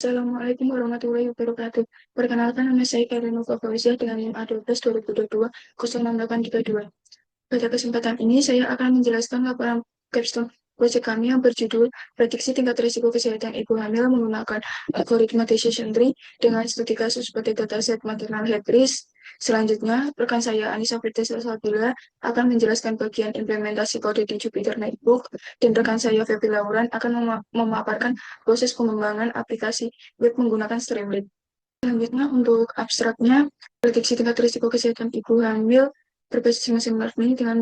Assalamualaikum warahmatullahi wabarakatuh. Perkenalkan nama saya Karinova Fauzia dengan NIM A12 2022 06832. Pada kesempatan ini saya akan menjelaskan laporan capstone proyek kami yang berjudul Prediksi Tingkat Risiko Kesehatan Ibu Hamil menggunakan algoritma decision tree dengan studi kasus seperti dataset maternal health risk. Selanjutnya, rekan saya Anissa Firdaus Salsabila akan menjelaskan bagian implementasi kode di Jupyter Notebook, dan rekan saya Feby Lauran akan memaparkan proses pengembangan aplikasi web menggunakan Streamlit. Selanjutnya, untuk abstraknya, prediksi tingkat risiko kesehatan ibu hamil berbasis machine learning dengan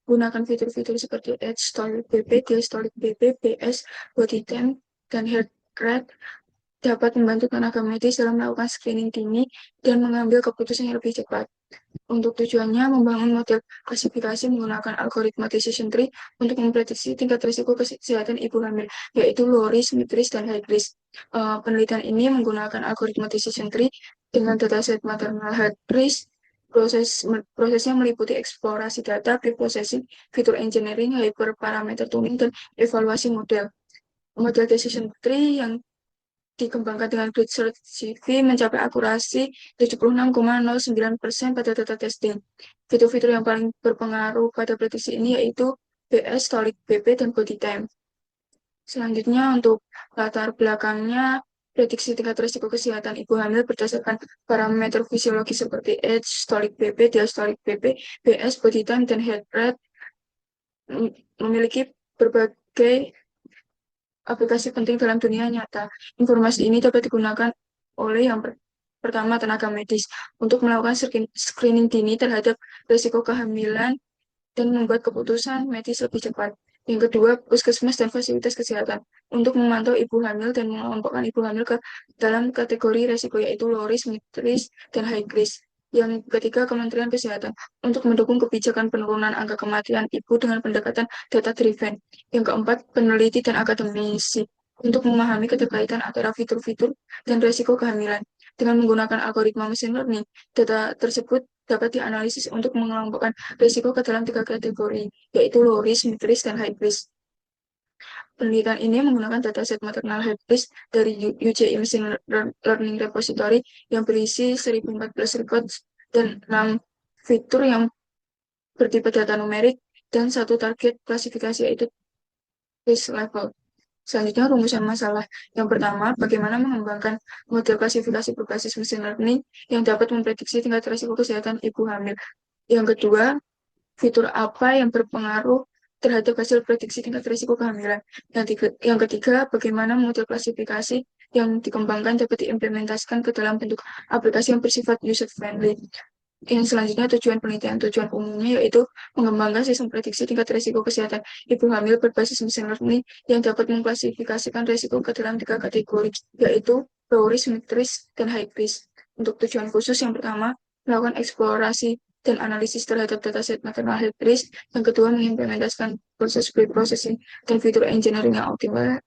menggunakan fitur-fitur seperti Edge, Stolic BP, Diastolic BP, BS, Body Temp, dan Heart Rate dapat membantu tenaga medis dalam melakukan screening dini dan mengambil keputusan yang lebih cepat. Untuk tujuannya, membangun model klasifikasi menggunakan algoritma decision tree untuk memprediksi tingkat risiko kesehatan ibu hamil, yaitu low risk, mid risk, dan high risk. Penelitian ini menggunakan algoritma decision tree dengan dataset maternal health risk. Prosesnya meliputi eksplorasi data, pre-processing, fitur engineering, hyperparameter tuning, dan evaluasi model. Model decision tree yang dikembangkan dengan grid search CV mencapai akurasi 76,09% pada data testing. Fitur-fitur yang paling berpengaruh pada prediksi ini yaitu BS, Stolic BP, dan Body Time. Selanjutnya, untuk latar belakangnya, prediksi tingkat risiko kesehatan ibu hamil berdasarkan parameter fisiologi seperti Edge, Stolic BP, Diastolic BP, BS, Body Time, dan Heart Rate memiliki berbagai aplikasi penting dalam dunia nyata. Informasi ini dapat digunakan oleh yang pertama tenaga medis untuk melakukan screening dini terhadap risiko kehamilan dan membuat keputusan medis lebih cepat. Yang kedua, puskesmas dan fasilitas kesehatan untuk memantau ibu hamil dan mengelompokkan ibu hamil ke dalam kategori risiko yaitu low risk, mid risk, dan high risk. Yang ketiga, Kementerian Kesehatan untuk mendukung kebijakan penurunan angka kematian ibu dengan pendekatan data-driven. Yang keempat, peneliti dan akademisi untuk memahami keterkaitan antara fitur-fitur dan risiko kehamilan. Dengan menggunakan algoritma machine learning, data tersebut dapat dianalisis untuk mengelompokkan risiko ke dalam 3 kategori, yaitu low risk, mid risk, dan high risk. Penelitian ini menggunakan dataset maternal health risk dari UJI Machine Learning Repository yang berisi 1014 records dan 6 fitur yang bertipe data numerik dan satu target klasifikasi yaitu risk level. Selanjutnya, rumusan masalah. Yang pertama, bagaimana mengembangkan model klasifikasi berbasis machine learning yang dapat memprediksi tingkat risiko kesehatan ibu hamil. Yang kedua, fitur apa yang berpengaruh terhadap hasil prediksi tingkat risiko kehamilan. Yang ketiga, bagaimana model klasifikasi yang dikembangkan dapat diimplementasikan ke dalam bentuk aplikasi yang bersifat user-friendly. Yang selanjutnya, tujuan penelitian. Tujuan umumnya yaitu mengembangkan sistem prediksi tingkat risiko kesehatan ibu hamil berbasis machine learning yang dapat mengklasifikasikan risiko ke dalam 3 kategori, yaitu low risk, mid risk, dan high risk. Untuk tujuan khusus yang pertama, melakukan eksplorasi dan analisis terhadap dataset maternal health risk. Yang kedua, mengimplementasikan proses pre-processing dan fitur engineering yang optimal.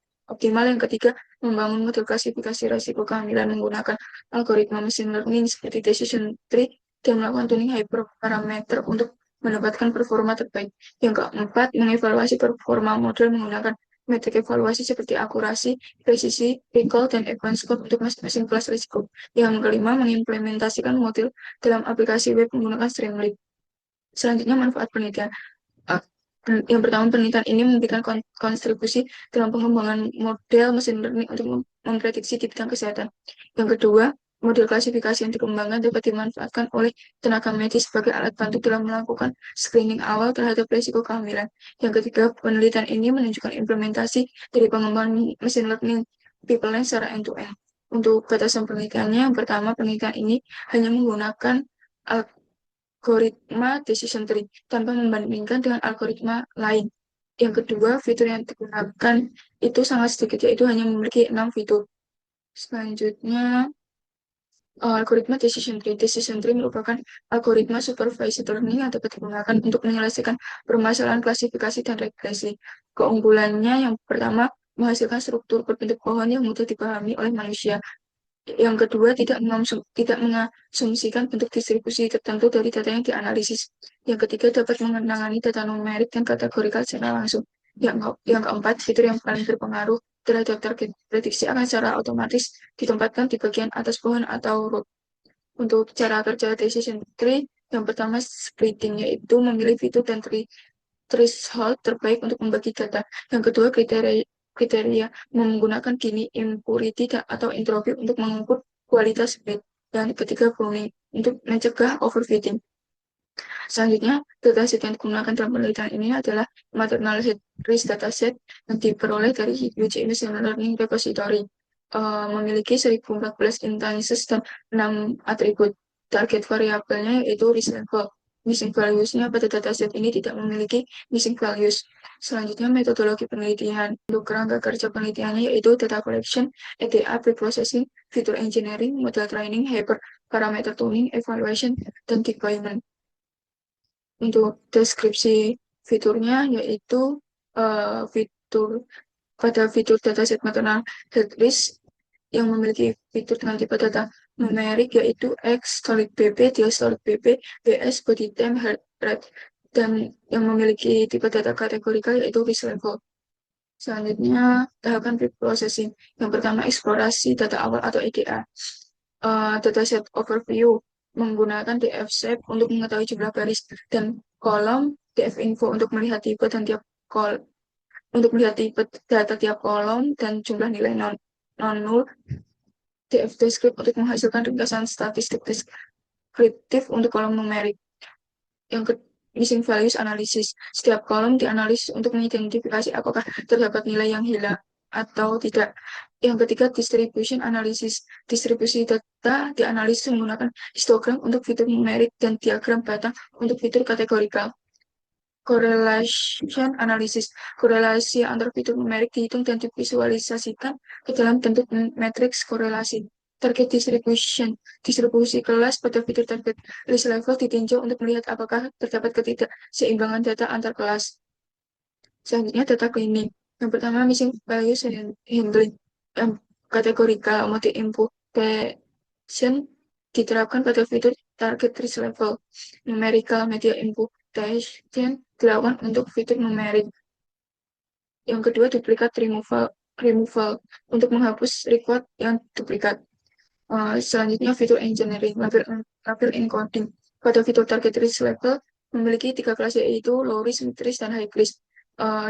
Yang ketiga, membangun model klasifikasi risiko kehamilan menggunakan algoritma machine learning seperti decision tree dan melakukan tuning hyperparameter untuk mendapatkan performa terbaik. Yang keempat, mengevaluasi performa model menggunakan metrik evaluasi seperti akurasi, presisi, recall, dan advanced score untuk masing-masing kelas risiko. Yang kelima, mengimplementasikan model dalam aplikasi web menggunakan Streamlit. Selanjutnya, manfaat penelitian. Yang pertama, penelitian ini memberikan kontribusi dalam pengembangan model mesin learning untuk memprediksi di bidang kesehatan. Yang kedua, model klasifikasi yang dikembangkan dapat dimanfaatkan oleh tenaga medis sebagai alat bantu dalam melakukan screening awal terhadap risiko kehamilan. Yang ketiga, penelitian ini menunjukkan implementasi dari pengembangan mesin learning pipeline secara end-to-end. Untuk batasan penelitiannya, yang pertama, penelitian ini hanya menggunakan algoritma decision tree tanpa membandingkan dengan algoritma lain. Yang kedua, fitur yang digunakan itu sangat sedikit, yaitu hanya memiliki 6 fitur. Selanjutnya, algoritma decision tree. Decision tree merupakan algoritma supervised learning yang dapat digunakan untuk menyelesaikan permasalahan klasifikasi dan regresi. Keunggulannya yang pertama, menghasilkan struktur berbentuk pohon yang mudah dipahami oleh manusia. Yang kedua, tidak mengasumsikan bentuk distribusi tertentu dari data yang dianalisis. Yang ketiga, dapat mengenangani data numerik dan kategorikal secara langsung. Yang keempat, fitur yang paling berpengaruh terhadap target prediksi akan secara otomatis ditempatkan di bagian atas pohon atau root. Untuk cara kerja decision tree, yang pertama splitting, yaitu memilih fitur dan threshold terbaik untuk membagi data. Yang kedua kriteria menggunakan Gini impurity atau entropi untuk mengukur kualitas split. Dan ketiga pruning untuk mencegah overfitting. Selanjutnya, dataset yang digunakan dalam penelitian ini adalah maternal head risk dataset yang diperoleh dari UGM Machine Learning Repository. Memiliki 1014 instances dan 6 atribut. Target variabelnya yaitu risk level. Missing values-nya pada dataset ini tidak memiliki missing values. Selanjutnya, metodologi penelitian. Untuk kerangka kerja penelitiannya yaitu data collection, EDA, preprocessing, feature engineering, model training, hyperparameter tuning, evaluation, dan deployment. Untuk deskripsi fiturnya yaitu fitur pada fitur dataset maternal health risk yang memiliki fitur dengan tipe data numerik yaitu X solid BP, diastolic BP, BS body time, heart rate, dan yang memiliki tipe data kategorikal yaitu risk level. Selanjutnya, tahapan preprocessing. Yang pertama, eksplorasi data awal atau EDA. Dataset overview menggunakan DF-shape untuk mengetahui jumlah baris dan kolom, DF-info untuk melihat tipe dan tiap untuk melihat tipe data tiap kolom dan jumlah nilai non-null, DF-descript untuk menghasilkan ringkasan statistik deskriptif untuk kolom numerik. Yang ke missing values analysis. Setiap kolom dianalisis untuk mengidentifikasi apakah terdapat nilai yang hilang atau tidak. Yang ketiga, distribution analysis. Distribusi data dianalisis menggunakan histogram untuk fitur numerik dan diagram batang untuk fitur kategorikal. Correlation analysis. Korelasi antar fitur numerik dihitung dan divisualisasikan ke dalam bentuk matriks korelasi. Target distribution. Distribusi kelas pada fitur target list level ditinjau untuk melihat apakah terdapat ketidakseimbangan data antar kelas. Selanjutnya, data cleaning. Yang pertama, missing values handling. Yang kategorikal multi-imputation diterapkan pada fitur target list level. Numerical media imputation dilakukan untuk fitur numerik. Yang kedua, duplikat removal untuk menghapus record yang duplikat. Selanjutnya, fitur engineering, label encoding. Pada fitur target risk level memiliki 3 kelas yaitu low risk, mid risk, dan high risk.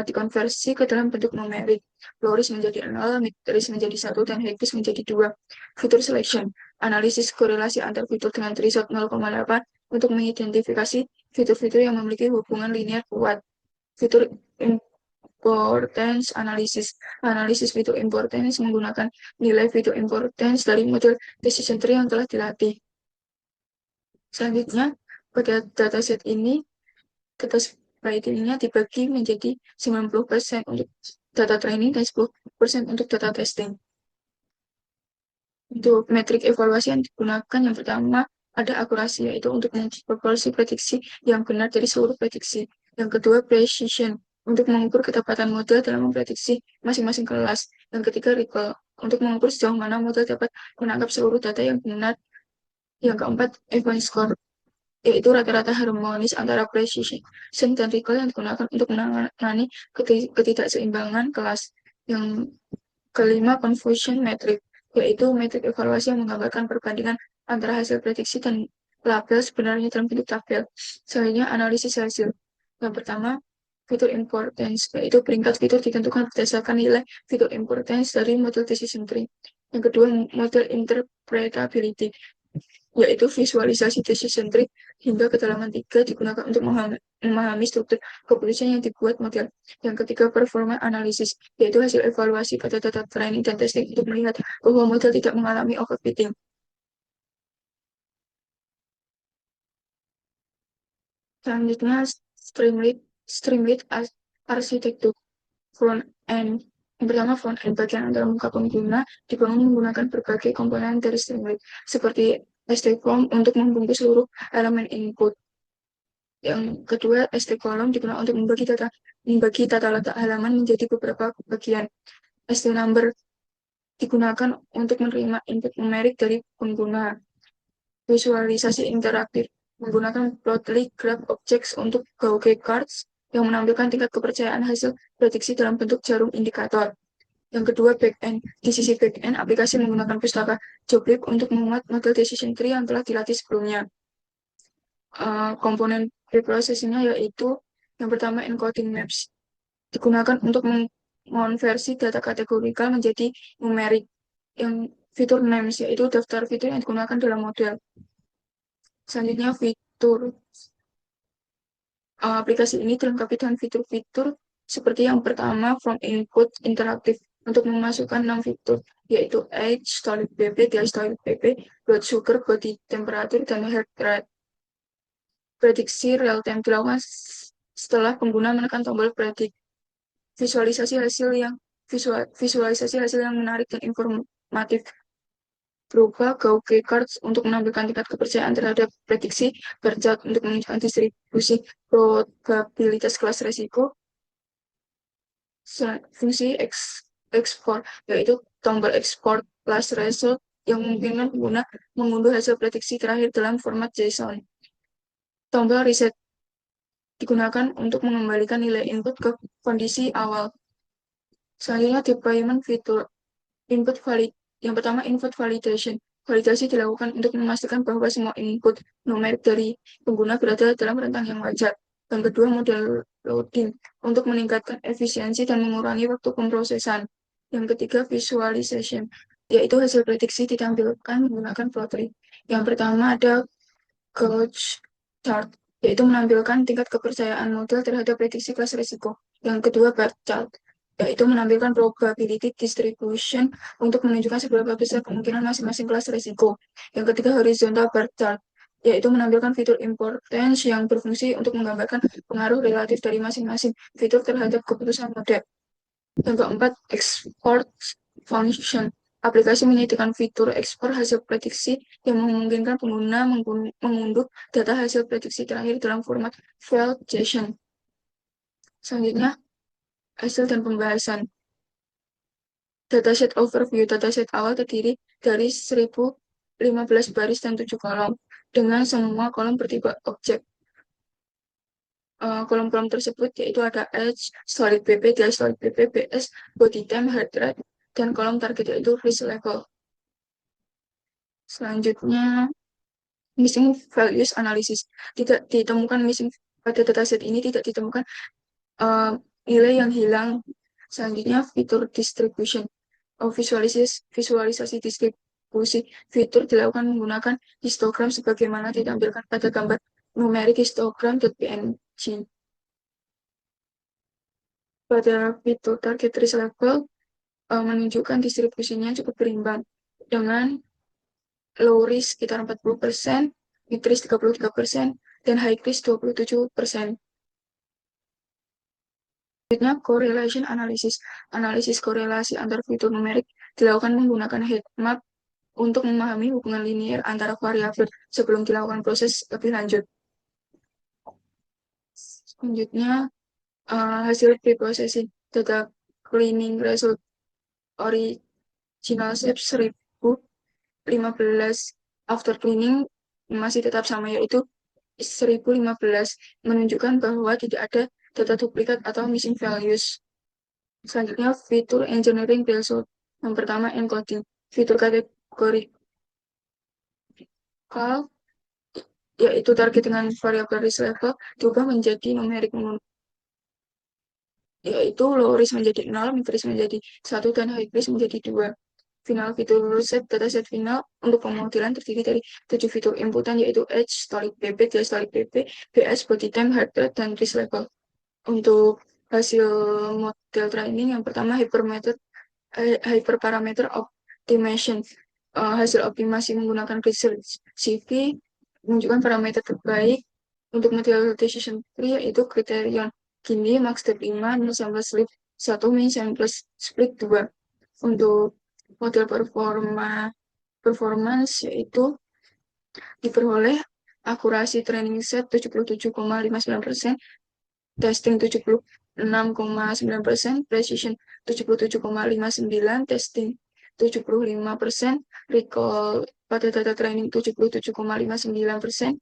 Dikonversi ke dalam bentuk numerik. Low risk menjadi 0, mid risk menjadi 1, dan high risk menjadi 2. Fitur selection, analisis korelasi antar fitur dengan threshold 0,8 untuk mengidentifikasi fitur-fitur yang memiliki hubungan linear kuat. Fitur importance analysis. Analisis fitur importance menggunakan nilai fitur importance dari model decision tree yang telah dilatih. Selanjutnya, pada dataset ini, data splitting-nya dibagi menjadi 90% untuk data training dan 10% untuk data testing. Untuk metrik evaluasi yang digunakan, yang pertama ada akurasi, yaitu untuk menguji proporsi prediksi yang benar dari seluruh prediksi. Yang kedua, precision, untuk mengukur ketepatan model dalam memprediksi masing-masing kelas. Yang ketiga, recall, untuk mengukur sejauh mana model dapat menangkap seluruh data yang benar. Yang keempat, event score, yaitu rata-rata harmonis antara precision dan recall yang digunakan untuk menangani ketidakseimbangan kelas. Yang kelima, confusion metric, yaitu metrik evaluasi yang menggambarkan perbandingan antara hasil prediksi dan label sebenarnya dalam bentuk tabel. Selanjutnya, analisis hasil. Yang pertama, fitur importance, yaitu peringkat fitur ditentukan berdasarkan nilai fitur importance dari model decision tree. Yang kedua, model interpretability, yaitu visualisasi decision tree hingga kedalaman 3 digunakan untuk memahami struktur keputusan yang dibuat model. Yang ketiga, performa analisis, yaitu hasil evaluasi pada data training dan testing untuk melihat bahwa model tidak mengalami overfitting. Selanjutnya, Streamlit arsitektur front end. Yang pertama, front end, bagian antara muka pengguna dibangun menggunakan berbagai komponen dari Streamlit, seperti ST-form untuk membungkus seluruh elemen input. Yang kedua, ST column digunakan untuk membagi tata letak halaman menjadi beberapa bagian. ST number digunakan untuk menerima input numerik dari pengguna. Visualisasi interaktif menggunakan Plotly Graph Objects untuk Gauge Cards yang menampilkan tingkat kepercayaan hasil prediksi dalam bentuk jarum indikator. Yang kedua, back-end. Di sisi back-end, aplikasi menggunakan pustaka Joblib untuk memuat model decision tree yang telah dilatih sebelumnya. Komponen preprocessingnya yaitu yang pertama encoding maps, digunakan untuk mengonversi data kategorikal menjadi numerik. Yang fitur names yaitu daftar fitur yang digunakan dalam model. Selanjutnya fitur aplikasi ini dilengkapi dengan fitur-fitur seperti yang pertama from input interaktif untuk memasukkan 6 fitur yaitu age, solid BP, dia solid BP, blood sugar, body temperature, dan heart rate. Prediksi real time dilakukan setelah pengguna menekan tombol predik. Visualisasi hasil yang menarik dan informatif berupa Gauge Cards untuk menampilkan tingkat kepercayaan terhadap prediksi, bar chart untuk menunjukkan distribusi probabilitas kelas resiko, fungsi ekspor yaitu tombol ekspor kelas result yang memungkinkan pengguna mengunduh hasil prediksi terakhir dalam format JSON. Tombol reset digunakan untuk mengembalikan nilai input ke kondisi awal. Selanjutnya deployment fitur input valid. Yang pertama input validation. Validasi dilakukan untuk memastikan bahwa semua input numerik dari pengguna berada dalam rentang yang wajar. Yang kedua model loading untuk meningkatkan efisiensi dan mengurangi waktu pemrosesan. Yang ketiga visualization, yaitu hasil prediksi ditampilkan menggunakan plot tree. Yang pertama ada gauge chart, yaitu menampilkan tingkat kepercayaan model terhadap prediksi kelas risiko. Yang kedua bar chart, yaitu menampilkan probability distribution untuk menunjukkan seberapa besar kemungkinan masing-masing kelas risiko. Yang ketiga horizontal bar chart, yaitu menampilkan fitur importance yang berfungsi untuk menggambarkan pengaruh relatif dari masing-masing fitur terhadap keputusan model. Yang keempat, export function. Aplikasi menyediakan fitur ekspor hasil prediksi yang memungkinkan pengguna mengunduh data hasil prediksi terakhir dalam format file JSON. Selanjutnya, hasil dan pembahasan. Dataset overview. Dataset awal terdiri dari 1015 baris dan 7 kolom, dengan semua kolom bertipe objek. Kolom-kolom tersebut yaitu ada age, solid BP, dia solid BP, BS, body time, heart rate, dan kolom target yaitu risk level. Selanjutnya, missing values analysis. Tidak ditemukan missing pada dataset ini, tidak ditemukan nilai yang hilang. Selanjutnya, fitur distribution. Visualisasi distribusi fitur dilakukan menggunakan histogram sebagaimana ditampilkan pada gambar numerik histogram.png. Pada fitur target risk level menunjukkan distribusinya cukup berimbang dengan low risk sekitar 40%, mid risk 33%, dan high risk 27%. Selanjutnya, correlation analysis. Analisis korelasi antar fitur numerik dilakukan menggunakan heat map untuk memahami hubungan linier antara variabel sebelum dilakukan proses lebih lanjut. Selanjutnya, hasil pre-processing data cleaning result original shape 1015 after cleaning masih tetap sama yaitu 1015, menunjukkan bahwa tidak ada data duplikat atau missing values. Selanjutnya fitur engineering result. Yang pertama encoding. Fitur kategori yaitu target dengan variabel risk level diubah menjadi numerik yaitu low risk menjadi 0, mid risk menjadi 1, dan high risk menjadi 2. Final fitur set dataset final untuk pemodelan terdiri dari 7 fitur inputan yaitu age, solid BP, dia solid BP, BS, body time, heart rate, dan risk level. Untuk hasil model training yang pertama hyperparameter optimization. Hasil optimasi menggunakan research CV menunjukkan parameter terbaik untuk model decision tree yaitu kriterion Gini, max step 5, min sample split 1, min sample split 2. Untuk model performance yaitu diperoleh akurasi training set 77,59%, testing 76,9%, precision 77,59%, testing 75%, recall pada data training 77,59%,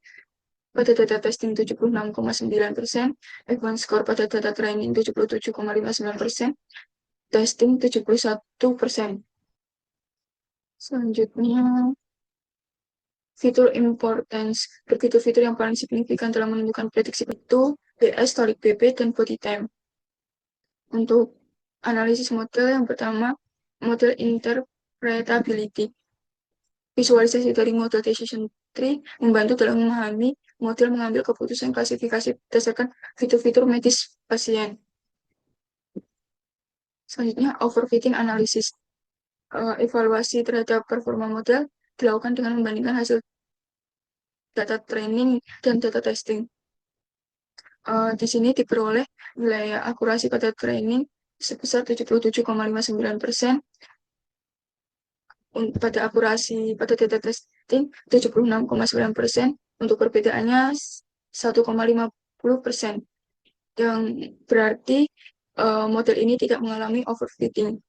pada data testing 76,9%, advanced score pada data training 77,59%, testing 71%. Selanjutnya, fitur importance. Fitur-fitur yang paling signifikan dalam menentukan prediksi itu BS, Stochastic BP, dan body time. Untuk analisis model, yang pertama, model interpretability. Visualisasi dari model decision tree membantu dalam memahami model mengambil keputusan klasifikasi berdasarkan fitur-fitur medis pasien. Selanjutnya, overfitting analysis. Evaluasi terhadap performa model dilakukan dengan membandingkan hasil data training dan data testing. Di sini diperoleh nilai akurasi pada training sebesar 77,59%, pada akurasi pada data testing 76,9%, untuk perbedaannya 1,50%, yang berarti model ini tidak mengalami overfitting.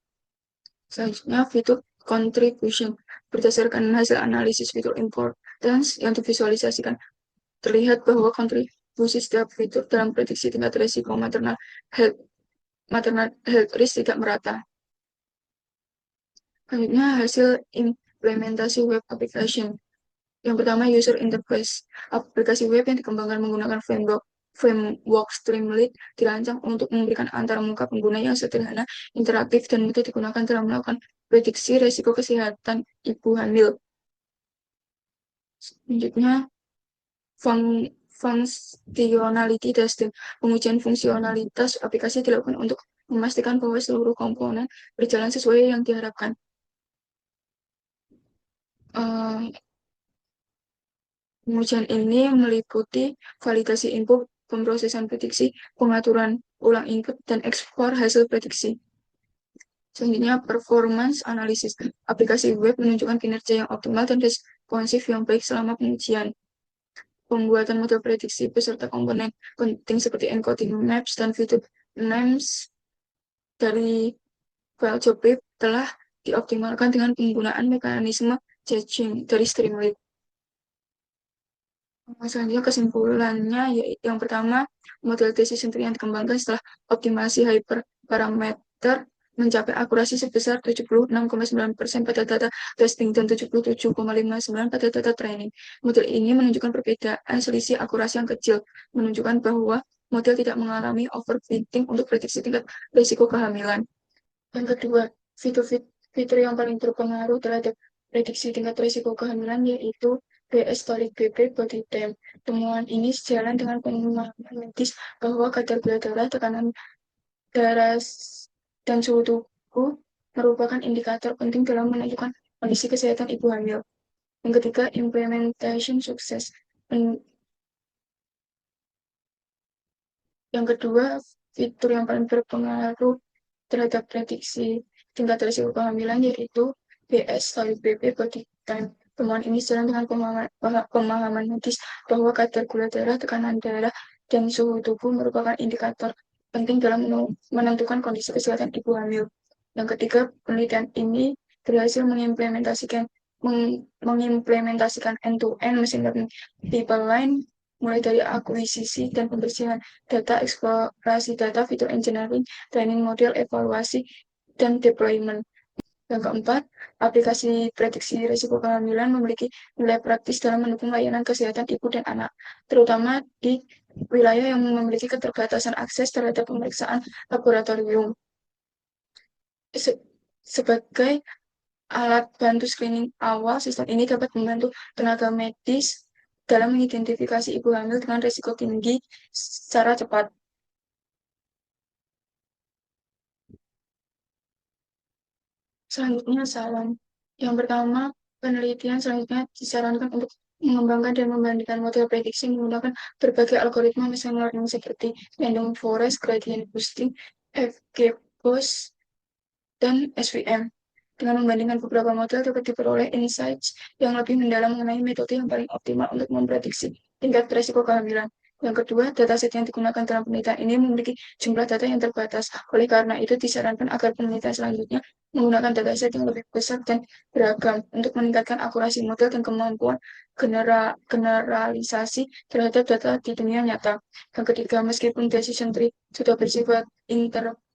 Selanjutnya, fitur contribution. Berdasarkan hasil analisis fitur importance yang divisualisasikan, terlihat bahwa kontribusi setiap fitur dalam prediksi tingkat risiko maternal health risk tidak merata. Selanjutnya, hasil implementasi web application. Yang pertama, user interface. Aplikasi web yang dikembangkan menggunakan framework Streamlit dirancang untuk memberikan antarmuka pengguna yang sederhana, interaktif, dan mudah digunakan dalam melakukan prediksi risiko kesehatan ibu hamil. Selanjutnya, functionality testing. Pengujian fungsionalitas aplikasi dilakukan untuk memastikan bahwa seluruh komponen berjalan sesuai yang diharapkan. Pengujian ini meliputi validasi input, pemrosesan prediksi, pengaturan ulang input, dan ekspor hasil prediksi. Selanjutnya, performance analysis. Aplikasi web menunjukkan kinerja yang optimal dan responsif yang baik selama pengujian. Pembuatan model prediksi beserta komponen penting seperti encoding maps dan fitur names dari file job brief telah dioptimalkan dengan penggunaan mekanisme judging dari Streamlit. Selanjutnya, kesimpulannya, yang pertama, model decision tree yang dikembangkan setelah optimasi hyperparameter mencapai akurasi sebesar 76,9% pada data testing dan 77,59% pada data training. Model ini menunjukkan perbedaan selisih akurasi yang kecil, menunjukkan bahwa model tidak mengalami overfitting untuk prediksi tingkat risiko kehamilan. Yang kedua, fitur yang paling berpengaruh terhadap prediksi tingkat risiko kehamilan yaitu BS Stochastic BP body time. Temuan ini sejalan dengan pengumuman medis bahwa kadar gula darah, tekanan darah, dan suhu tubuh merupakan indikator penting dalam menentukan kondisi kesehatan ibu hamil. Yang ketiga, implementation sukses. Yang kedua, fitur yang paling berpengaruh terhadap prediksi tingkat risiko kehamilan yaitu BS Stochastic BP body time. Temuan ini sejalan dengan pemahaman medis bahwa kadar gula darah, tekanan darah, dan suhu tubuh merupakan indikator penting dalam menentukan kondisi kesehatan ibu hamil. Yang ketiga, penelitian ini berhasil mengimplementasikan end-to-end machine learning pipeline, mulai dari akuisisi dan pembersihan data, eksplorasi data, fitur engineering, training model, evaluasi, dan deployment. Yang keempat, aplikasi prediksi risiko kehamilan memiliki nilai praktis dalam mendukung layanan kesehatan ibu dan anak, terutama di wilayah yang memiliki keterbatasan akses terhadap pemeriksaan laboratorium. Sebagai alat bantu screening awal, sistem ini dapat membantu tenaga medis dalam mengidentifikasi ibu hamil dengan risiko tinggi secara cepat. Selanjutnya, saran. Yang pertama, penelitian selanjutnya disarankan untuk mengembangkan dan membandingkan model prediksi menggunakan berbagai algoritma machine learning seperti random forest, gradient boosting, FGBoost, dan SVM. Dengan membandingkan beberapa model dapat diperoleh insights yang lebih mendalam mengenai metode yang paling optimal untuk memprediksi tingkat risiko kehamilan. Yang kedua, dataset yang digunakan dalam penelitian ini memiliki jumlah data yang terbatas. Oleh karena itu, disarankan agar penelitian selanjutnya menggunakan dataset yang lebih besar dan beragam untuk meningkatkan akurasi model dan kemampuan generalisasi terhadap data di dunia nyata. Yang ketiga, meskipun decision tree sudah bersifat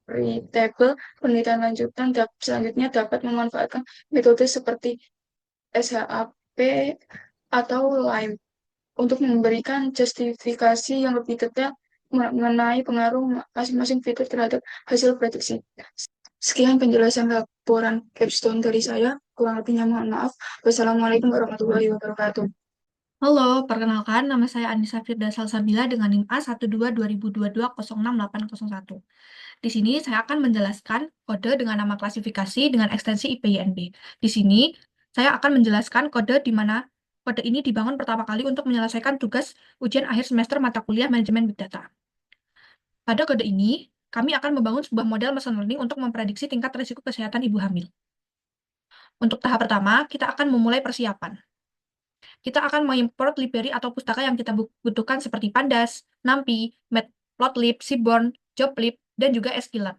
readable. Penelitian lanjutan selanjutnya dapat memanfaatkan metode seperti SHAP atau LIME untuk memberikan justifikasi yang lebih detail mengenai pengaruh masing-masing fitur terhadap hasil prediksi. Sekian penjelasan laporan capstone dari saya. Kurang lebihnya mohon maaf. Wassalamualaikum warahmatullahi wabarakatuh. Halo, perkenalkan nama saya Anissa Firda Salsabila dengan NIM A12 2022 066801. Di sini saya akan menjelaskan kode dengan nama klasifikasi dengan ekstensi IPYNB. Di sini saya akan menjelaskan kode di mana kode ini dibangun pertama kali untuk menyelesaikan tugas ujian akhir semester mata kuliah manajemen Big Data. Pada kode ini, kami akan membangun sebuah model machine learning untuk memprediksi tingkat risiko kesehatan ibu hamil. Untuk tahap pertama, kita akan memulai persiapan. Kita akan mengimport library atau pustaka yang kita butuhkan seperti Pandas, NumPy, Matplotlib, Seaborn, Joblib, dan juga Skylab.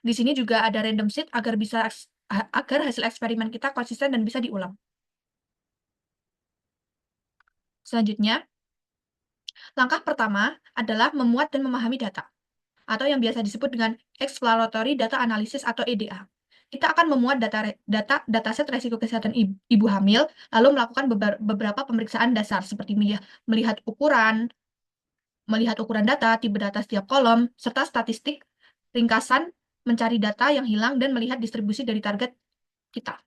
Di sini juga ada random seed agar hasil eksperimen kita konsisten dan bisa diulang. Selanjutnya, langkah pertama adalah memuat dan memahami data, atau yang biasa disebut dengan Exploratory Data Analysis atau EDA. Kita akan memuat dataset resiko kesehatan ibu hamil, lalu melakukan beberapa pemeriksaan dasar seperti melihat ukuran data, tipe data setiap kolom, serta statistik ringkasan mencari data yang hilang dan melihat distribusi dari target kita.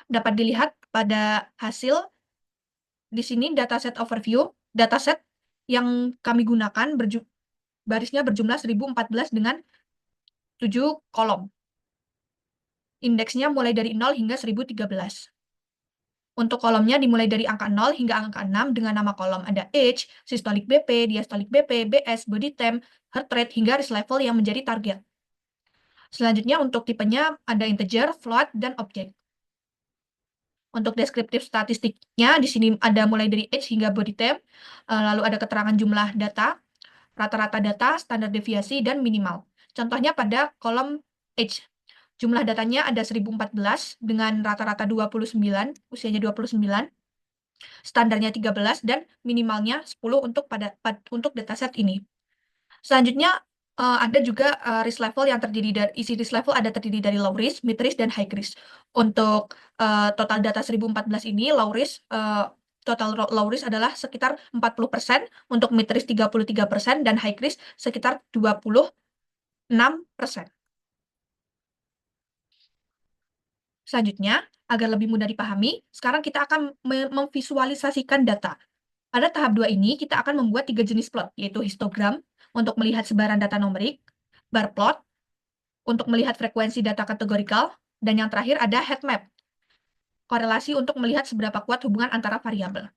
Dapat dilihat pada hasil di sini dataset overview, dataset yang kami gunakan barisnya berjumlah 1014 dengan 7 kolom. Indeksnya mulai dari 0 hingga 1013. Untuk kolomnya dimulai dari angka 0 hingga angka 6 dengan nama kolom ada age, systolic BP, diastolic BP, BS, body temp, heart rate, hingga risk level yang menjadi target. Selanjutnya untuk tipenya ada integer, float, dan objek. Untuk deskriptif statistiknya di sini ada mulai dari age hingga body temp, lalu ada keterangan jumlah data, rata-rata data, standar deviasi, dan minimal. Contohnya pada kolom age. Jumlah datanya ada 1014 dengan rata-rata 29, usianya 29, standarnya 13, dan minimalnya 10 untuk dataset ini. Selanjutnya ada juga risk level yang terdiri dari isi risk level ada terdiri dari low risk, mid risk, dan high risk. Untuk total data 1014 ini total low risk adalah sekitar 40%, untuk mid risk 33%, dan high risk sekitar 26%. Selanjutnya, agar lebih mudah dipahami, sekarang kita akan memvisualisasikan data. Pada tahap 2 ini, kita akan membuat 3 jenis plot, yaitu histogram untuk melihat sebaran data numerik, bar plot untuk melihat frekuensi data kategorikal, dan yang terakhir ada heat map, korelasi untuk melihat seberapa kuat hubungan antara variabel.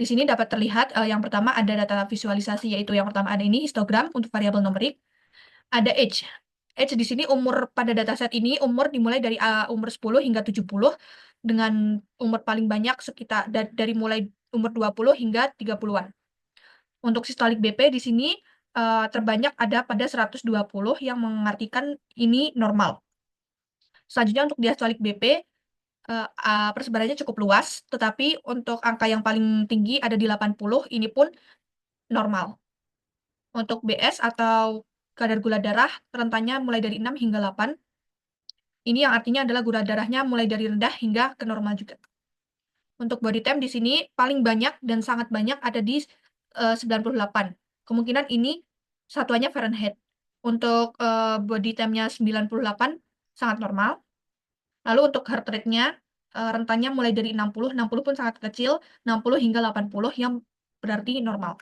Di sini dapat terlihat yang pertama ada data visualisasi, yaitu yang pertama ada ini histogram untuk variabel numerik, ada age. Age di sini umur pada dataset ini umur dimulai dari umur 10 hingga 70 dengan umur paling banyak sekitar dari mulai umur 20 hingga 30-an. Untuk systolic BP di sini terbanyak ada pada 120 yang mengartikan ini normal. Selanjutnya untuk diastolic BP persebarannya cukup luas, tetapi untuk angka yang paling tinggi ada di 80, ini pun normal. Untuk BS atau kadar gula darah rentannya mulai dari 6 hingga 8. Ini yang artinya adalah gula darahnya mulai dari rendah hingga ke normal juga. Untuk body temp di sini paling banyak dan sangat banyak ada di 98. Kemungkinan ini satuannya Fahrenheit. Untuk body tempnya 98 sangat normal. Lalu untuk heart rate-nya rentannya mulai dari 60, 60 pun sangat kecil, 60 hingga 80 yang berarti normal.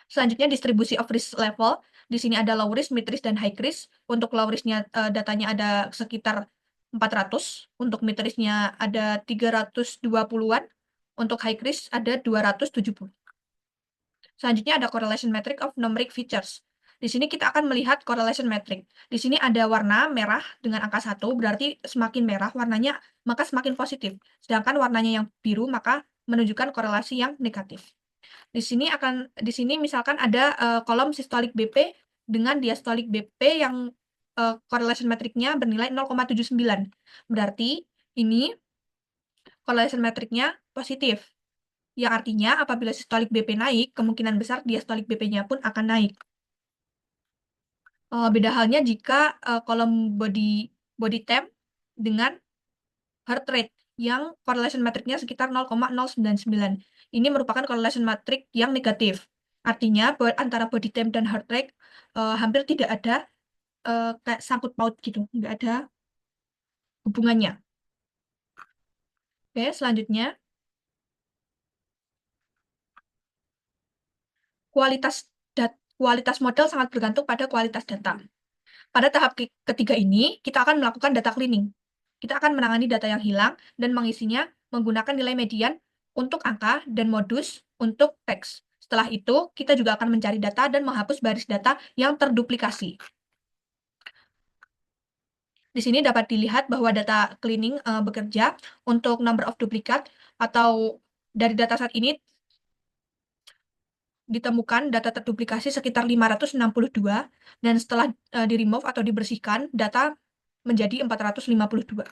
Selanjutnya distribusi of risk level. Di sini ada low risk, mid risk, dan high risk. Untuk low risk-nya datanya ada sekitar 400. Untuk mid risk-nya ada 320-an. Untuk high risk ada 270. Selanjutnya ada correlation metric of numeric features. Di sini kita akan melihat correlation metric. Di sini ada warna merah dengan angka 1, berarti semakin merah warnanya, maka semakin positif. Sedangkan warnanya yang biru, maka menunjukkan korelasi yang negatif. Di sini misalkan ada kolom systolic BP dengan diastolic BP yang correlation metricnya bernilai 0,79. Berarti ini correlation metricnya positif. Yang artinya apabila systolic BP naik, kemungkinan besar diastolic BP-nya pun akan naik. Beda halnya jika kolom body temp dengan heart rate yang correlation matrix-nya sekitar 0,099. Ini merupakan correlation matrix yang negatif. Artinya antara body temp dan heart rate hampir tidak ada kayak sangkut paut gitu, nggak ada hubungannya. Oke, selanjutnya kualitas model sangat bergantung pada kualitas data. Pada tahap ketiga ini, kita akan melakukan data cleaning. Kita akan menangani data yang hilang dan mengisinya menggunakan nilai median untuk angka dan modus untuk teks. Setelah itu, kita juga akan mencari data dan menghapus baris data yang terduplikasi. Di sini dapat dilihat bahwa data cleaning bekerja untuk number of duplicate atau dari data set ini ditemukan data terduplikasi sekitar 562 dan setelah di-remove atau dibersihkan, data menjadi 452.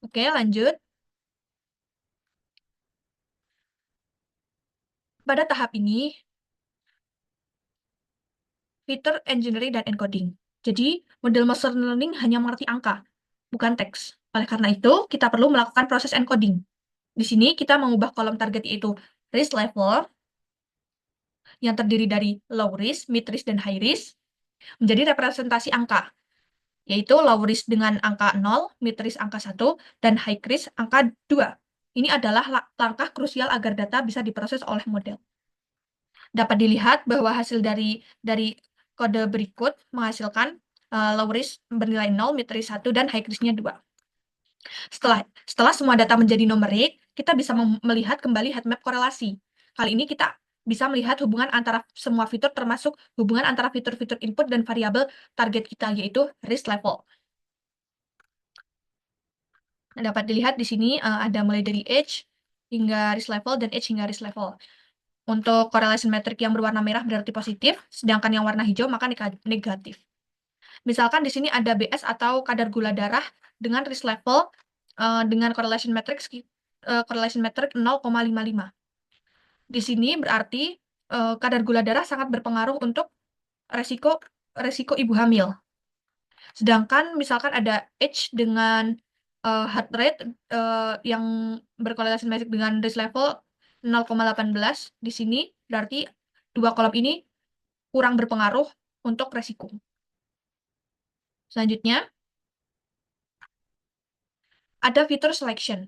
Oke, lanjut. Pada tahap ini, fitur engineering dan encoding. Jadi, model machine learning hanya mengerti angka, bukan teks. Oleh karena itu, kita perlu melakukan proses encoding. Di sini, kita mengubah kolom target yaitu risk level, yang terdiri dari low risk, mid risk, dan high risk, menjadi representasi angka, yaitu low risk dengan angka 0, mid risk angka 1, dan high risk angka 2. Ini adalah langkah krusial agar data bisa diproses oleh model. Dapat dilihat bahwa hasil dari kode berikut menghasilkan low risk bernilai 0, mid risk 1, dan high risk-nya 2. Setelah semua data menjadi numerik, kita bisa melihat kembali heatmap korelasi. Kali ini kita bisa melihat hubungan antara semua fitur termasuk hubungan antara fitur-fitur input dan variabel target kita, yaitu risk level. Dapat dilihat di sini ada mulai dari age hingga risk level dan age hingga risk level. Untuk correlation metric yang berwarna merah berarti positif, sedangkan yang warna hijau maka negatif. Misalkan di sini ada BS atau kadar gula darah dengan risk level dengan correlation metric 0,55. Di sini berarti kadar gula darah sangat berpengaruh untuk resiko ibu hamil. Sedangkan misalkan ada age dengan heart rate yang berkorelasi metric dengan risk level 0,18, di sini berarti dua kolom ini kurang berpengaruh untuk resiko. Selanjutnya, ada fitur selection.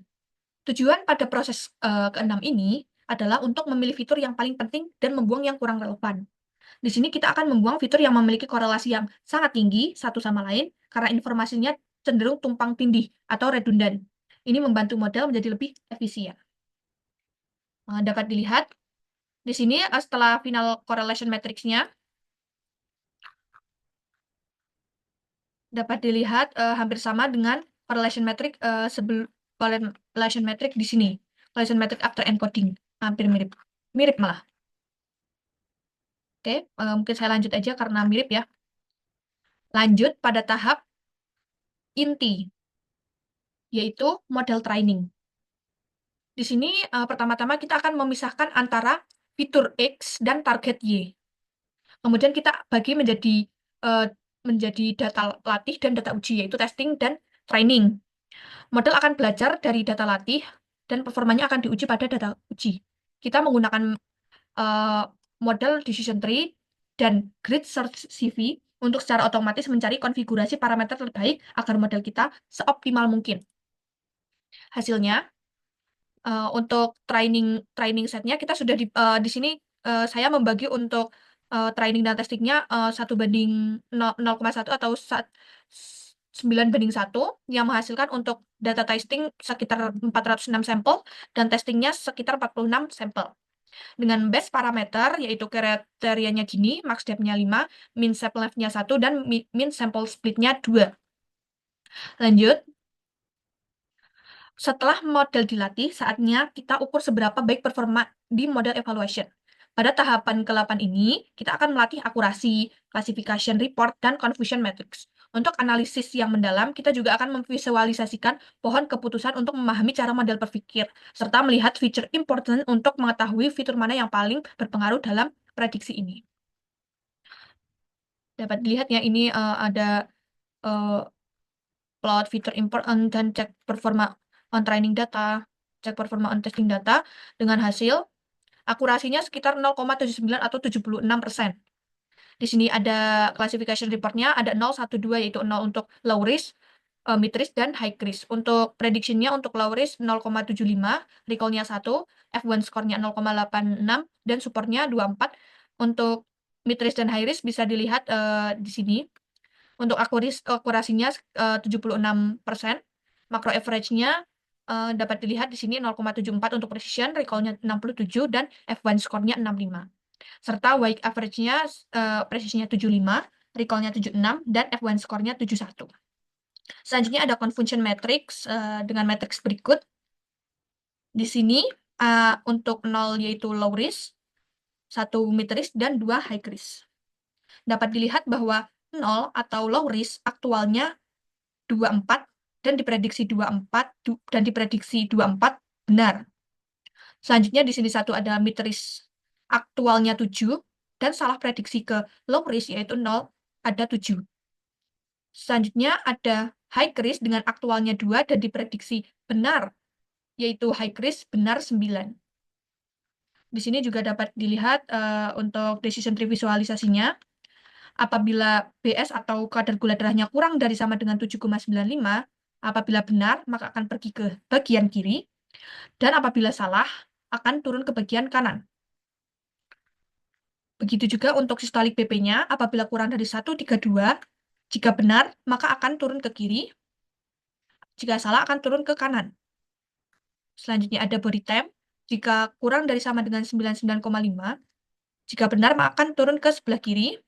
Tujuan pada proses keenam ini adalah untuk memilih fitur yang paling penting dan membuang yang kurang relevan. Di sini kita akan membuang fitur yang memiliki korelasi yang sangat tinggi satu sama lain karena informasinya cenderung tumpang tindih atau redundan. Ini membantu model menjadi lebih efisien. Dapat dilihat di sini setelah final correlation matrix-nya dapat dilihat hampir sama dengan correlation matrix correlation matrix di sini. Correlation matrix after encoding hampir mirip. Mirip malah. Oke, mungkin saya lanjut aja karena mirip ya. Lanjut pada tahap inti, yaitu model training. Di sini pertama-tama kita akan memisahkan antara fitur X dan target Y. Kemudian kita bagi menjadi data latih dan data uji, yaitu testing dan training. Model akan belajar dari data latih dan performanya akan diuji pada data uji. Kita menggunakan model decision tree dan grid search CV untuk secara otomatis mencari konfigurasi parameter terbaik agar model kita seoptimal mungkin. Hasilnya, untuk training setnya kita sudah di sini saya membagi untuk training dan testingnya 1:0,1 atau 9:1 yang menghasilkan untuk data testing sekitar 406 sampel dan testingnya sekitar 46 sampel. Dengan base parameter, yaitu kriterianya gini, max depth-nya 5, min sample length-nya 1, dan min sample split-nya 2. Lanjut. Setelah model dilatih, saatnya kita ukur seberapa baik performa di model evaluation. Pada tahapan ke-8 ini, kita akan melatih akurasi, classification report, dan confusion matrix. Untuk analisis yang mendalam, kita juga akan memvisualisasikan pohon keputusan untuk memahami cara model berpikir, serta melihat feature important untuk mengetahui fitur mana yang paling berpengaruh dalam prediksi ini. Dapat dilihat ya, ini ada plot fitur import dan cek performa on training data, cek performa on testing data dengan hasil akurasinya sekitar 0,79 atau 76%. Di sini ada classification reportnya, ada 0, 1, 2, yaitu 0 untuk low risk, mid risk, dan high risk. Untuk prediksinya untuk low risk 0,75, recall-nya 1, F1 score-nya 0,86, dan support-nya 24. Untuk mid risk dan high risk bisa dilihat di sini. Untuk akurasinya 76%, macro average-nya dapat dilihat di sini 0,74 untuk precision, recall-nya 67, dan F1 score-nya 65. Serta weight average-nya precision-nya 75, recall-nya 76, dan F1 score-nya 71. Selanjutnya ada confusion matrix dengan matrix berikut. Di sini untuk 0 yaitu low risk, 1 mid risk, dan 2 high risk. Dapat dilihat bahwa 0 atau low risk aktualnya 24 dan diprediksi 24 benar. Selanjutnya di sini 1 ada mid risk aktualnya 7 dan salah prediksi ke low risk yaitu 0 ada 7. Selanjutnya ada high risk dengan aktualnya 2 dan diprediksi benar yaitu high risk benar 9. Di sini juga dapat dilihat untuk decision tree visualisasinya. Apabila BS atau kadar gula darahnya kurang dari sama dengan 7,95, apabila benar, maka akan pergi ke bagian kiri, dan apabila salah, akan turun ke bagian kanan. Begitu juga untuk sistolik BP-nya, apabila kurang dari 132, jika benar, maka akan turun ke kiri, jika salah akan turun ke kanan. Selanjutnya ada body temp, jika kurang dari sama dengan 99,5, jika benar, maka akan turun ke sebelah kiri,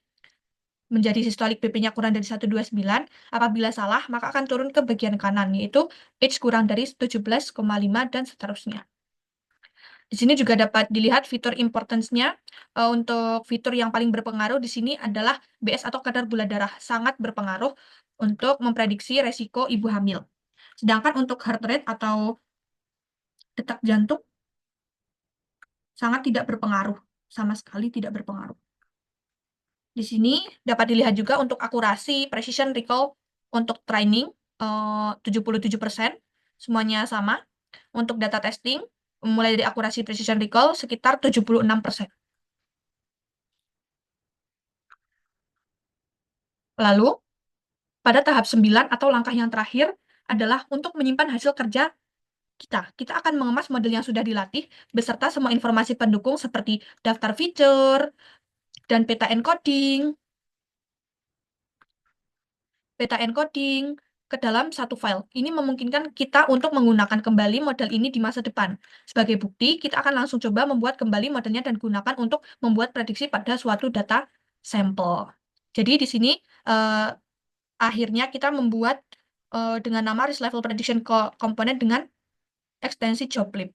menjadi sistolik BP-nya kurang dari 129, apabila salah, maka akan turun ke bagian kanan, yaitu H kurang dari 17,5 dan seterusnya. Di sini juga dapat dilihat fitur importance-nya. Untuk fitur yang paling berpengaruh di sini adalah BS atau kadar gula darah, sangat berpengaruh untuk memprediksi resiko ibu hamil. Sedangkan untuk heart rate atau detak jantung, sangat tidak berpengaruh, sama sekali tidak berpengaruh. Di sini dapat dilihat juga untuk akurasi, precision, recall, untuk training 77%, semuanya sama. Untuk data testing, mulai dari akurasi, precision, recall sekitar 76%. Lalu, pada tahap 9 atau langkah yang terakhir adalah untuk menyimpan hasil kerja kita. Kita akan mengemas model yang sudah dilatih beserta semua informasi pendukung seperti daftar feature dan peta encoding ke dalam satu file. Ini memungkinkan kita untuk menggunakan kembali model ini di masa depan. Sebagai bukti, kita akan langsung coba membuat kembali modelnya dan gunakan untuk membuat prediksi pada suatu data sampel. Jadi di sini akhirnya kita membuat dengan nama risk level prediction component dengan ekstensi joblib.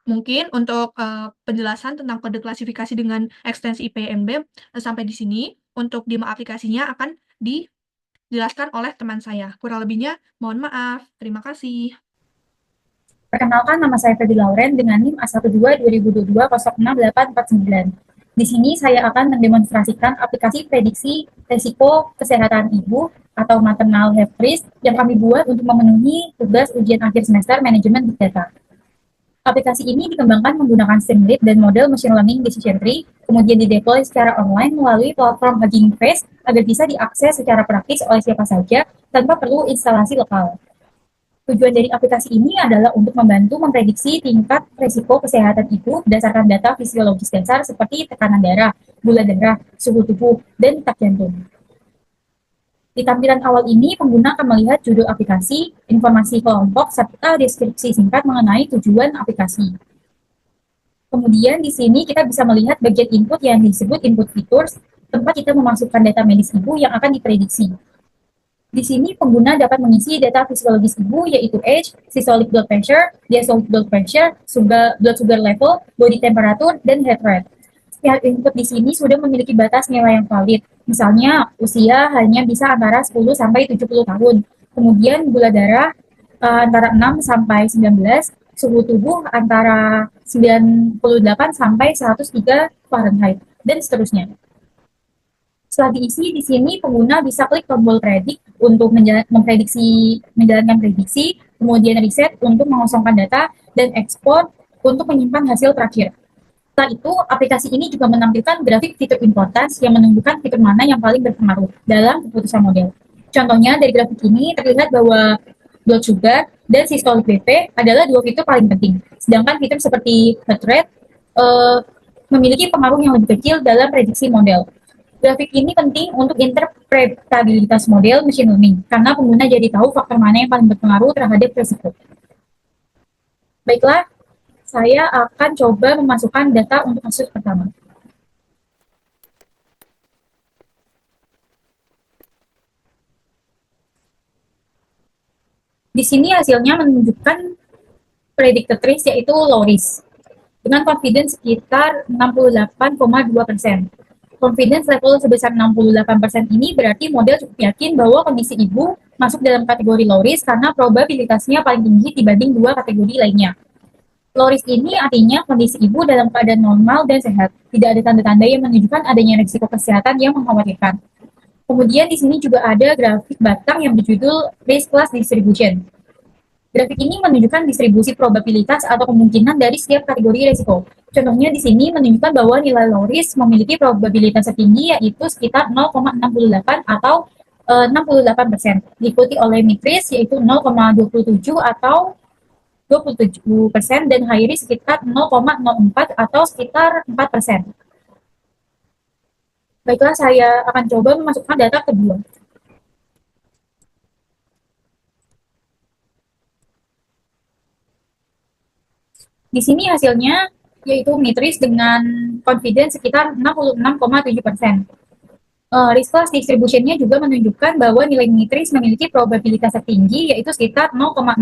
Mungkin untuk penjelasan tentang kode klasifikasi dengan ekstensi IPMB sampai di sini. Untuk demo aplikasinya akan dijelaskan oleh teman saya. Kurang lebihnya mohon maaf. Terima kasih. Perkenalkan, nama saya Feby Lauren dengan NIM A12-2022-06849. Di sini saya akan mendemonstrasikan aplikasi prediksi resiko kesehatan ibu atau maternal health risk yang kami buat untuk memenuhi tugas ujian akhir semester manajemen Big Data. Aplikasi ini dikembangkan menggunakan Streamlit dan model machine learning decision tree, kemudian dideploy secara online melalui platform Hugging Face agar bisa diakses secara praktis oleh siapa saja tanpa perlu instalasi lokal. Tujuan dari aplikasi ini adalah untuk membantu memprediksi tingkat risiko kesehatan ibu berdasarkan data fisiologis dasar seperti tekanan darah, gula darah, suhu tubuh, dan detak jantung. Di tampilan awal ini, pengguna akan melihat judul aplikasi, informasi kelompok, serta deskripsi singkat mengenai tujuan aplikasi. Kemudian di sini kita bisa melihat bagian input yang disebut input features, tempat kita memasukkan data medis ibu yang akan diprediksi. Di sini pengguna dapat mengisi data fisiologis ibu yaitu age, systolic blood pressure, diastolic blood pressure, blood sugar level, body temperature, dan heart rate. Setiap input di sini sudah memiliki batas nilai yang valid. Misalnya, usia hanya bisa antara 10 sampai 70 tahun. Kemudian gula darah antara 6 sampai 19, suhu tubuh antara 98 sampai 103 Fahrenheit, dan seterusnya. Setelah diisi, di sini pengguna bisa klik tombol predict untuk menjalankan prediksi, kemudian reset untuk mengosongkan data, dan ekspor untuk menyimpan hasil terakhir. Setelah itu, aplikasi ini juga menampilkan grafik fitur importance yang menunjukkan fitur mana yang paling berpengaruh dalam keputusan model. Contohnya, dari grafik ini terlihat bahwa blood sugar dan systolic BP adalah dua fitur paling penting, sedangkan fitur seperti heart rate memiliki pengaruh yang lebih kecil dalam prediksi model. Grafik ini penting untuk interpretabilitas model machine learning, karena pengguna jadi tahu faktor mana yang paling berpengaruh terhadap risiko. Baiklah, saya akan coba memasukkan data untuk kasus pertama. Di sini hasilnya menunjukkan predicted risk yaitu low risk, dengan confidence sekitar 68,2%. Confidence level sebesar 68% ini berarti model cukup yakin bahwa kondisi ibu masuk dalam kategori low risk karena probabilitasnya paling tinggi dibanding dua kategori lainnya. Low risk ini artinya kondisi ibu dalam keadaan normal dan sehat, tidak ada tanda-tanda yang menunjukkan adanya risiko kesehatan yang mengkhawatirkan. Kemudian di sini juga ada grafik batang yang berjudul Risk Class Distribution. Grafik ini menunjukkan distribusi probabilitas atau kemungkinan dari setiap kategori risiko. Contohnya di sini menunjukkan bahwa nilai low risk memiliki probabilitas tertinggi yaitu sekitar 0,68 atau 68%, diikuti oleh mid risk yaitu 0,27 atau 27% dan high risk sekitar 0,04 atau sekitar 4%. Baiklah, saya akan coba memasukkan data kedua. Di sini hasilnya yaitu mid risk dengan confidence sekitar 66,7%. Risk class distribution-nya juga menunjukkan bahwa nilai mid risk memiliki probabilitas tertinggi yaitu sekitar 0,66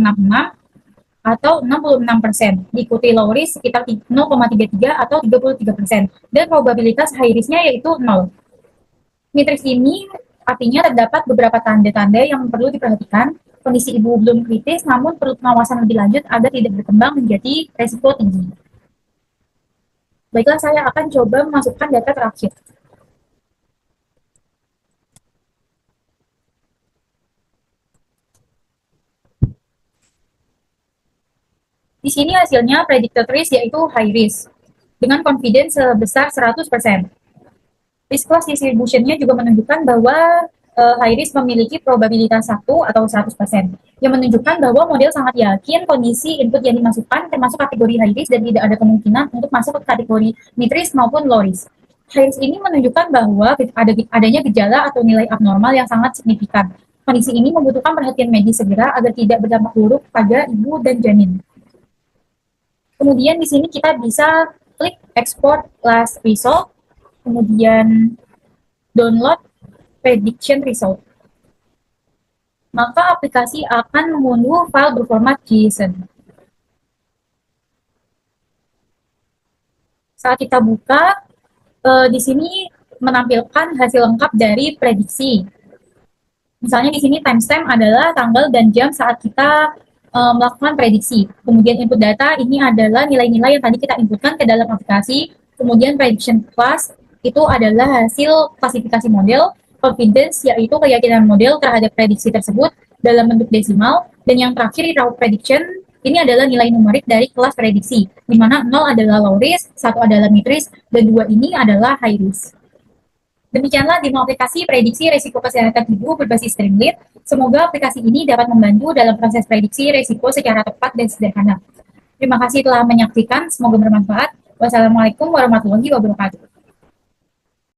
atau 66%, diikuti low risk sekitar 0,33 atau 33%, dan probabilitas high risk-nya yaitu 0. Mid risk ini artinya terdapat beberapa tanda-tanda yang perlu diperhatikan. Kondisi ibu belum kritis, namun perlu pengawasan lebih lanjut agar tidak berkembang menjadi resiko tinggi. Baiklah, saya akan coba memasukkan data terakhir. Di sini hasilnya predicted risk yaitu high risk, dengan confidence sebesar 100%. Risk class distribution-nya juga menunjukkan bahwa high risk memiliki probabilitas 1 atau 100%, yang menunjukkan bahwa model sangat yakin kondisi input yang dimasukkan termasuk kategori high risk dan tidak ada kemungkinan untuk masuk ke kategori mid risk maupun low risk. High risk ini menunjukkan bahwa adanya gejala atau nilai abnormal yang sangat signifikan. Kondisi ini membutuhkan perhatian medis segera agar tidak berdampak buruk pada ibu dan janin. Kemudian di sini kita bisa klik export last result, kemudian download prediction result. Maka aplikasi akan mengunduh file berformat JSON. Saat kita buka, di sini menampilkan hasil lengkap dari prediksi. Misalnya di sini timestamp adalah tanggal dan jam saat kita melakukan prediksi. Kemudian input data ini adalah nilai-nilai yang tadi kita inputkan ke dalam aplikasi. Kemudian prediction class itu adalah hasil klasifikasi model. Confidence yaitu keyakinan model terhadap prediksi tersebut dalam bentuk desimal, dan yang terakhir raw prediction ini adalah nilai numerik dari kelas prediksi, di mana 0 adalah low risk, 1 adalah mid risk, dan 2 ini adalah high risk. Demikianlah demo aplikasi prediksi risiko kesehatan ibu berbasis Streamlit. Semoga aplikasi ini dapat membantu dalam proses prediksi risiko secara tepat dan sederhana. Terima kasih telah menyaksikan, semoga bermanfaat. Wassalamualaikum warahmatullahi wabarakatuh.